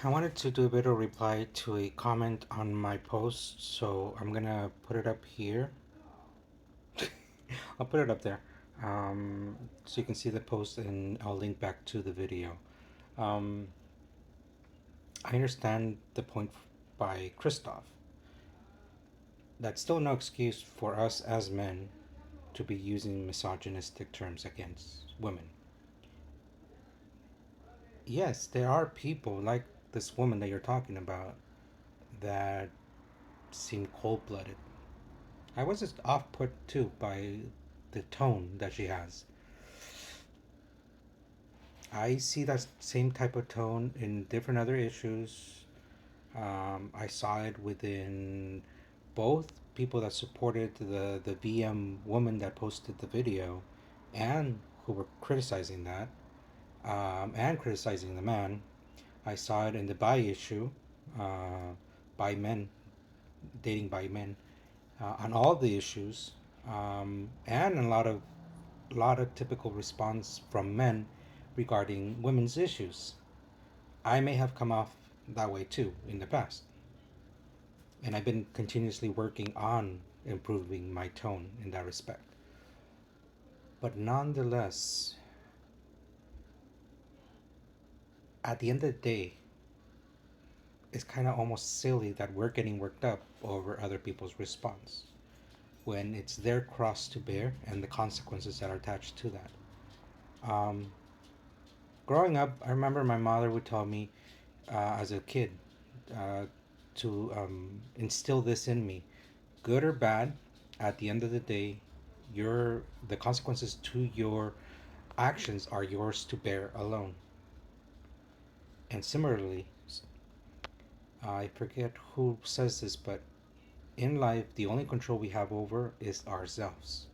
I wanted to do a bit of reply to a comment on my post, so I'm gonna put it up here. I'll put it up there, so you can see the post, and I'll link back to the video. Um, I understand the point by Christoph. That's still no excuse for us as men to be using misogynistic terms against women. Yes, there are people like this woman that you're talking about that seem cold blooded. I was just off put too by the tone that she has. I see that same type of tone in different other issues. I saw it within both people that supported the VM woman that posted the video and who were criticizing that, and criticizing the man. I saw it in the bi issue, by men, dating by men, on all the issues, and a lot of typical response from men regarding women's issues. I may have come off that way too in the past, and I've been continuously working on improving my tone in that respect. But nonetheless, at the end of the day, it's kind of almost silly that we're getting worked up over other people's response when it's their cross to bear and the consequences that are attached to that. Um, Growing up, I remember my mother would tell me, as a kid, uh, to instill this in me, good or bad. At the end of the day, the consequences to your actions are yours to bear alone. And similarly, I forget who says this, but in life, the only control we have over is ourselves.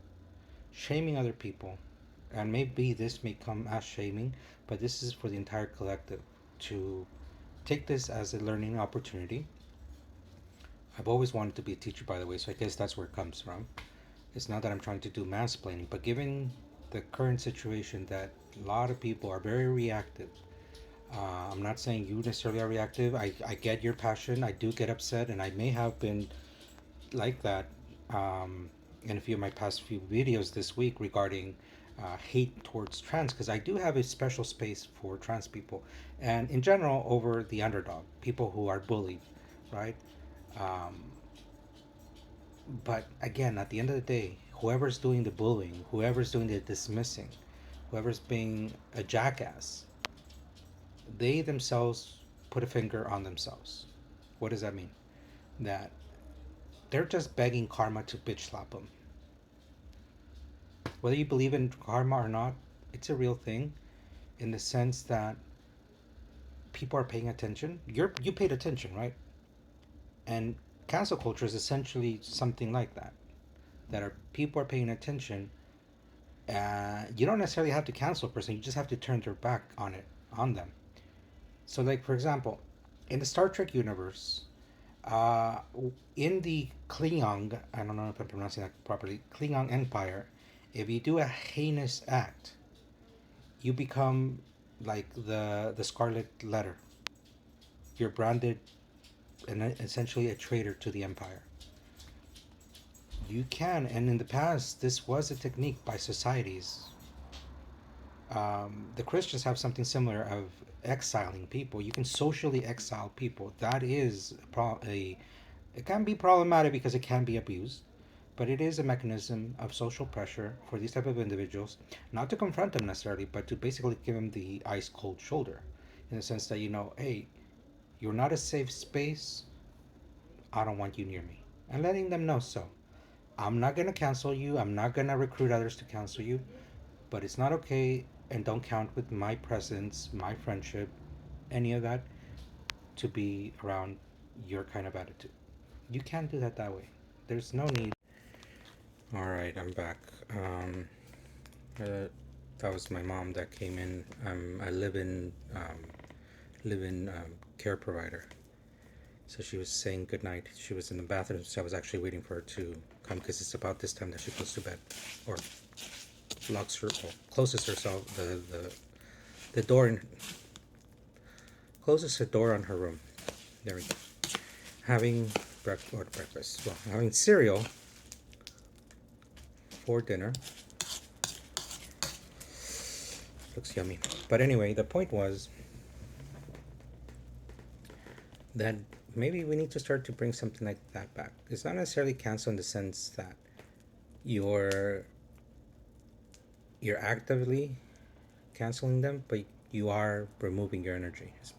Shaming other people, and maybe this may come as shaming, but this is for the entire collective to take this as a learning opportunity. I've always wanted to be a teacher, by the way, so I guess that's where it comes from. It's not that I'm trying to do mansplaining, but given the current situation that a lot of people are very reactive, I'm not saying you necessarily are reactive. I get your passion. I do get upset, and I may have been like that, in a few of my past few videos this week regarding hate towards trans, because I do have a special space for trans people, and in general over the underdog, people who are bullied, right? Um, but again, at the end of the day, whoever's doing the bullying, whoever's doing the dismissing, whoever's being a jackass, they themselves put a finger on themselves. What does that mean? That they're just begging karma to bitch slap them. Whether you believe in karma or not, it's a real thing in the sense that people are paying attention. You paid attention, right? And cancel culture is essentially something like that. That are people are paying attention. You don't necessarily have to cancel a person. You just have to turn their back on them. So, like for example, in the Star Trek universe, uh, in the Klingon, I don't know if I'm pronouncing that properly, Klingon Empire, if you do a heinous act, you become like the Scarlet Letter. You're branded and essentially a traitor to the Empire. You can, and in the past, this was a technique by societies. The Christians have something similar of exiling people. You can socially exile people. That is it can be problematic because it can be abused, but it is a mechanism of social pressure for these type of individuals, not to confront them necessarily, but to basically give them the ice cold shoulder, in the sense that hey, you're not a safe space. I don't want you near me, and letting them know so. I'm not gonna cancel you. I'm not gonna recruit others to cancel you, but it's not okay, and don't count with my presence, my friendship, any of that to be around your kind of attitude. You can't do that way. There's no need. All right, I'm back. Uh, that was my mom that came in. I live in care provider. So she was saying goodnight. She was in the bathroom, so I was actually waiting for her to come because it's about this time that she goes to bed, or locks her, or closes herself the door closes the door on her room. There we go. Having breakfast. Well, having cereal for dinner. Looks yummy. But anyway, the point was that maybe we need to start to bring something like that back. It's not necessarily cancel in the sense that you're you're actively canceling them, but you are removing your energy. It's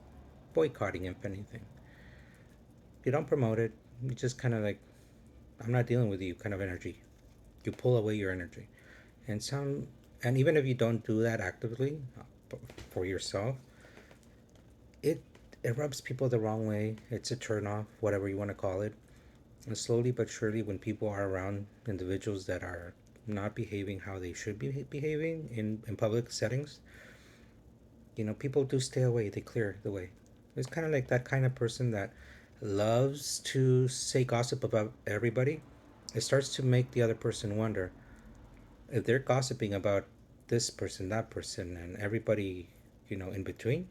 boycotting, if anything. You don't promote it. You just kind of like, I'm not dealing with you kind of energy. You pull away your energy, and some, and even if you don't do that actively for yourself, it it rubs people the wrong way. It's a turn off, whatever you want to call it. And slowly but surely, when people are around individuals that are not behaving how they should be behaving in public settings, people do stay away. They clear the way. It's kind of like that kind of person that loves to say gossip about everybody. It starts to make the other person wonder if they're gossiping about this person, that person, and everybody, in between.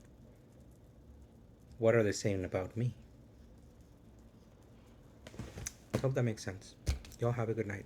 What are they saying about me? Hope that makes sense. Y'all have a good night.